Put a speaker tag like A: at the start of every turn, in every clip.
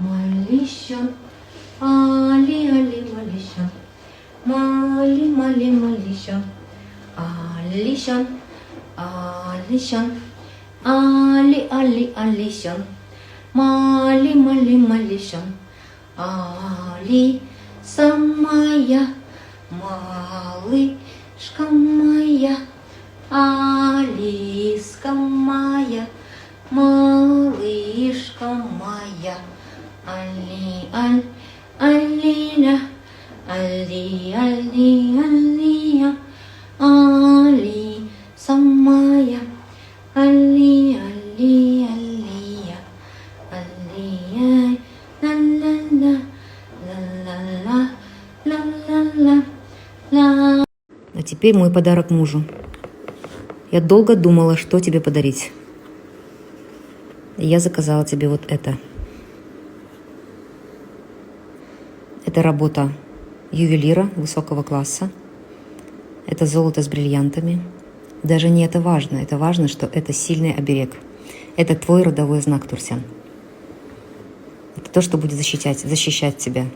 A: малишон, али, али, малишон, мали, мали, малишон, алишон, алишон, али, али, алишон, мали, мали, малишон, али, самая, малышка моя, Алиска моя, малышка моя, Али, аль, алиля, али, али, алия, Али, самая, али, али, алия, алия, ла-ла-ла, ла-ла-ла, ла-ла-ла, ла. А теперь мой подарок мужу. Я долго думала, что тебе подарить. И я заказала тебе вот это. Это работа ювелира высокого класса. Это золото с бриллиантами. Даже не это важно. Это важно, что это сильный оберег. Это твой родовой знак, Турсян. Это то, что будет защищать тебя.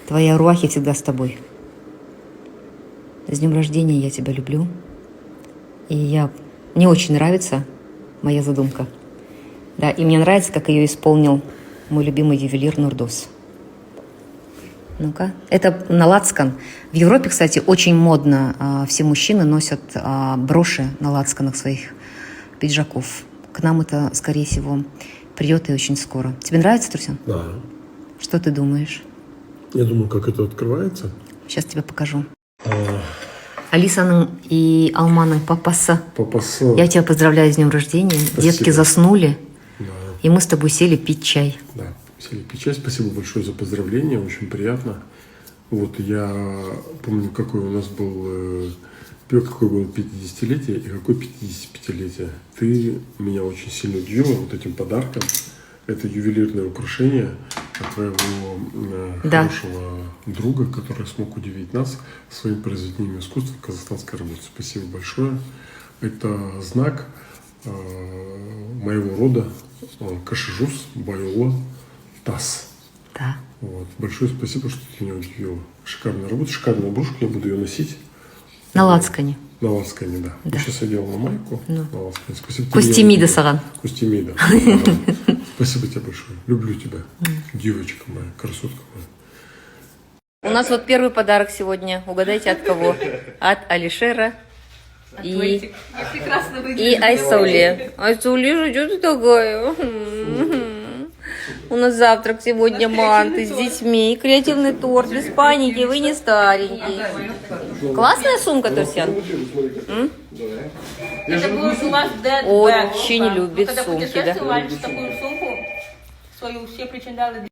A: Твои руахи всегда с тобой. С днем рождения, я тебя люблю. И мне очень нравится моя задумка. Да, и мне нравится, как ее исполнил мой любимый ювелир Нурдос. Ну-ка. Это на лацкан. В Европе, кстати, очень модно. Все мужчины носят броши на лацканах своих пиджаков. К нам это, скорее всего, придет и очень скоро. Тебе нравится, Турсян?
B: Да.
A: Что ты думаешь?
B: Я думаю, как это открывается.
A: Сейчас тебе покажу. Алисаның и Алманың папасы. Я тебя поздравляю с днем рождения. Спасибо. Детки заснули,
B: да.
A: И мы с тобой сели пить чай.
B: Да, сели пить чай. Спасибо большое за поздравление, очень приятно. Вот я помню, какой у нас был, какое было 50-летие и какое 55-летие. Ты меня очень сильно удивила вот этим подарком. Это ювелирное украшение от твоего хорошего друга, который смог удивить нас своим произведением искусства казахстанской работы. Спасибо большое. Это знак моего рода Кашижус Байоло Тас.
A: Да.
B: Вот. Большое спасибо, что ты меня удивила. Шикарная работа, шикарная брушка. Я буду ее носить.
A: На лацкане.
B: На лацкане, да.
A: Да.
B: Сейчас я делал на майку. Ну. На лацкане. Спасибо.
A: Кустимида саган.
B: Кустимида. Спасибо тебе большое. Люблю тебя. Девочка моя, красотка моя.
A: У нас вот первый подарок сегодня. Угадайте, от кого? От Алишера и Айсауле. Айсауле, что ты такая? У нас завтрак сегодня манты с детьми. Креативный торт, без паники, вы не старенький. Классная сумка, Турсян? Очень любит сумки, да?
C: Такую сумку свою все причиндалы